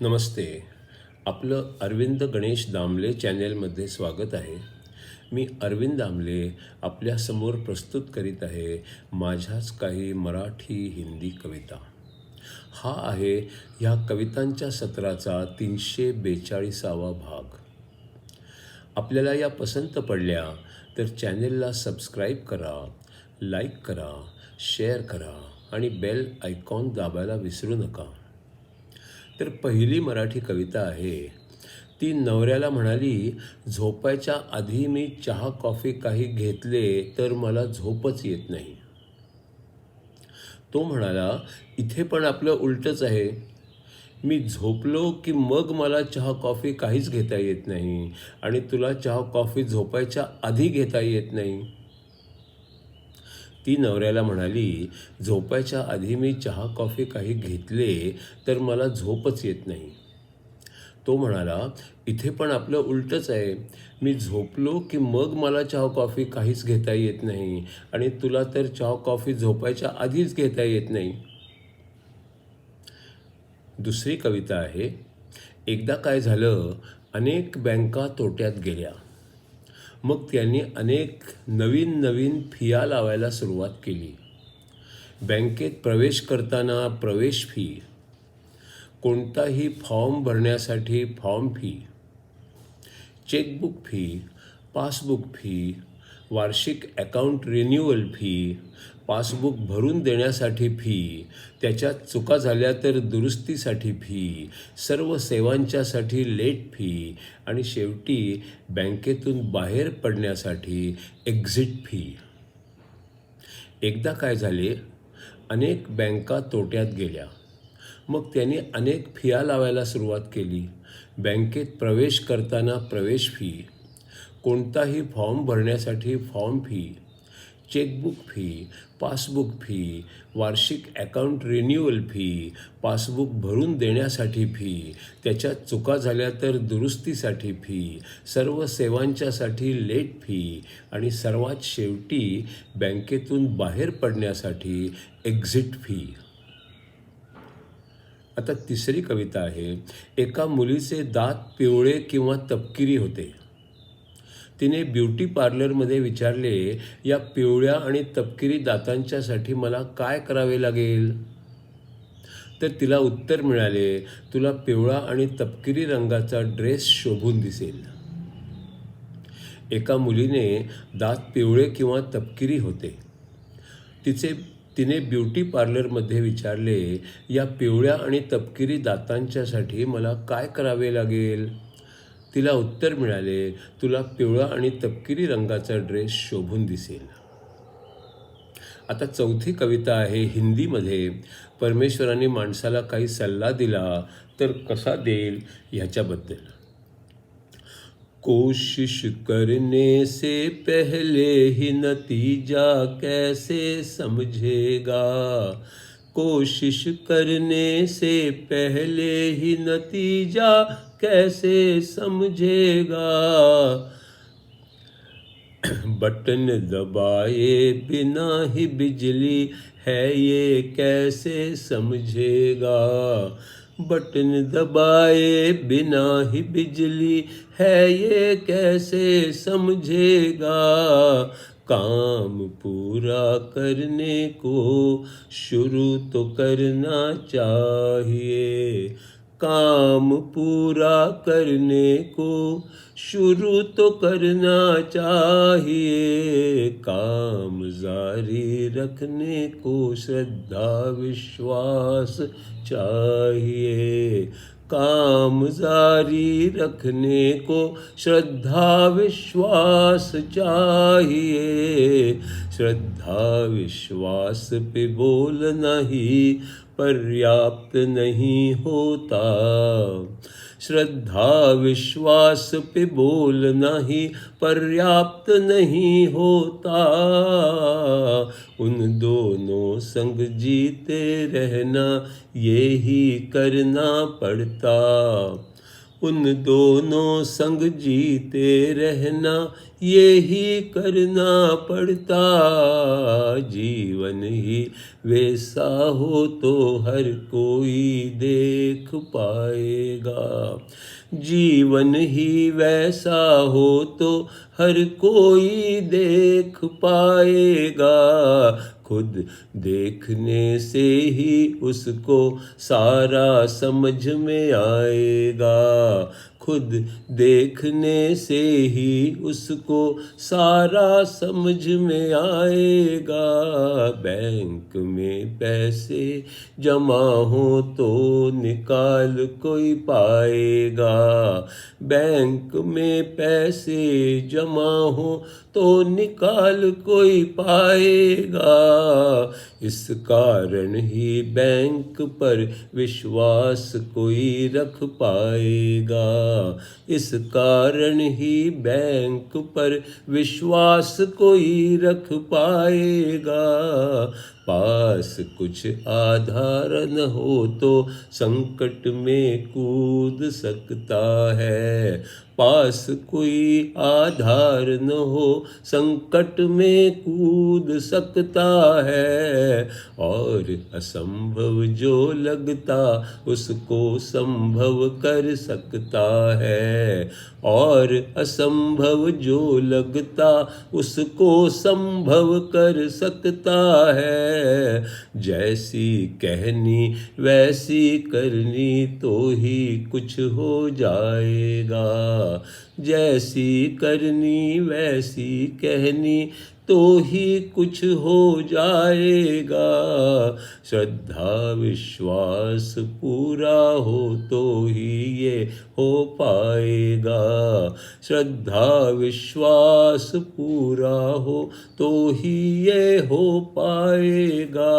नमस्ते. आपलं अरविंद गणेश दामले चॅनेलमध्ये स्वागत आहे. मी अरविंद दामले आपल्यासमोर प्रस्तुत करीत आहे माझ्याच काही मराठी हिंदी कविता. हा आहे ह्या कवितांच्या सत्राचा 342वा भाग. आपल्याला या पसंत पडल्या तर चॅनेलला सबस्क्राईब करा, लाईक करा, शेअर करा आणि बेल आयकॉन दाबायला विसरू नका. तर पहिली मराठी कविता आहे. ती नवऱ्याला म्हणाली, झोपायच्या आधी मी चहा कॉफी काही घेतले तर मला झोपच येत नाही. तो म्हणाला, इथे पण आपलं उलटच आहे. मी झोपलो की मग मला चहा कॉफी काहीच घेता येत नाही आणि तुला चहा कॉफी झोपायच्या आधी घेता येत नाही. ती नवऱ्याला म्हणाली, झोपायच्या आधी मी चहा कॉफी काही घेतले तर मला झोपच येत नाही. तो म्हणाला, इथे पण आपलं उलटच आहे. मी झोपलो की मग मला चहा कॉफी काहीच घेता येत नाही आणि तुला तर चहा कॉफी झोपायच्या आधीच घेता येत नाही. दुसरी कविता आहे. एकदा काय झालं, अनेक बँका तोट्यात गेल्या. मग त्यांनी अनेक नवीन नवीन फिया लावायला सुरुवात केली. बँकेत प्रवेश करताना प्रवेश फी, कोणताही फॉर्म भरण्यासाठी फॉर्म फी, चेकबुक फी, पासबुक फी, वार्षिक अकाउंट रिन्युअल फी, पासबुक भरून देण्यासाठी फी, त्याच्यात चुका झाल्या तर दुरुस्तीसाठी फी, सर्व सेवांच्यासाठी लेट फी आणि शेवटी बँकेतून बाहेर पडण्यासाठी एक्झिट फी. एकदा काय झाले, अनेक बँका तोट्यात गेल्या. मग त्यांनी अनेक फिया लावायला सुरुवात केली. बँकेत प्रवेश करताना प्रवेश फी, कोणताही फॉर्म भरण्यासाठी फॉर्म फी, चेकबुक फी, पासबुक फी, वार्षिक अकाउंट रिन्युअल फी, पासबुक भरून देण्यासाठी फी, त्याच्यात चुका झाल्या तर दुरुस्तीसाठी फी, सर्व सेवांच्यासाठी लेट फी आणि सर्वात शेवटी बँकेतून बाहेर पडण्यासाठी एक्झिट फी. आता तिसरी कविता आहे. एका मुलीचे दात पिवळे किंवा तपकिरी होते. तिने ब्युटी पार्लरमध्ये विचारले, या पिवळ्या आणि तपकिरी दातांच्यासाठी मला काय करावे लागेल? तर तिला उत्तर मिळाले, तुला पिवळा आणि तपकिरी रंगाचा ड्रेस शोभून दिसेल. एका मुलीने दात पिवळे किंवा तपकिरी होते. तिने ब्युटी पार्लरमध्ये विचारले, या पिवळ्या आणि तपकिरी दातांच्यासाठी मला काय करावे लागेल? तिला उत्तर मिळाले, तुला पिवळा आणि तपकिरी रंगाचा ड्रेस शोभून दिसेल. आता चौथी कविता आहे हिंदीमध्ये. परमेश्वराने माणसाला काही सल्ला दिला तर कसा देईल ह्याच्याबद्दल. कोशिश करने से पहले ही नतीजा कैसे समझेगा. कोशिश करने से पहले ही नतीजा कैसे समझेगा. बटन दबाए बिना ही बिजली है ये कैसे समझेगा. बटन दबाए बिना ही बिजली है ये कैसे समझेगा. काम पूरा करने को शुरू तो करना चाहिए. काम पूरा करने को शुरू तो करना चाहिए. काम जारी रखने को श्रद्धा विश्वास चाहिए. काम जारी रखने को श्रद्धा विश्वास चाहिए. श्रद्धा विश्वास पे बोलना ही पर्याप्त नहीं होता. श्रद्धा विश्वास पे बोलना ही पर्याप्त नहीं होता. उन दोनों संग जीते रहना ये ही करना पड़ता. उन दोनों संग जीते रहना यही करना पड़ता। जीवन ही वैसा हो तो हर कोई देख पाएगा। जीवन ही वैसा हो तो हर कोई देख पाएगा। खुद देखने से ही उसको सारा समझ में आएगा। खुद देखने से ही उसको सारा समझ में आएगा। बैंक में पैसे जमा हो तो निकाल कोई पाएगा। बैंक में पैसे जमा हो तो निकाल कोई पाएगा। इस कारण ही बैंक पर विश्वास कोई रख पाएगा। इस कारण ही बैंक पर विश्वास कोई रख पाएगा। पास कुछ आधार न हो तो संकट में कूद सकता है। पास कोई आधार न हो संकट में कूद सकता है। और असंभव जो लगता उसको संभव कर सकता है। और असंभव जो लगता उसको संभव कर सकता है। जैसी कहनी वैसी करनी तो ही कुछ हो जाएगा। जैसी करनी वैसी कहनी तो ही कुछ हो जाएगा। श्रद्धा विश्वास पूरा हो तो ही ये हो पाएगा। श्रद्धा विश्वास पूरा हो तो ही ये हो पाएगा।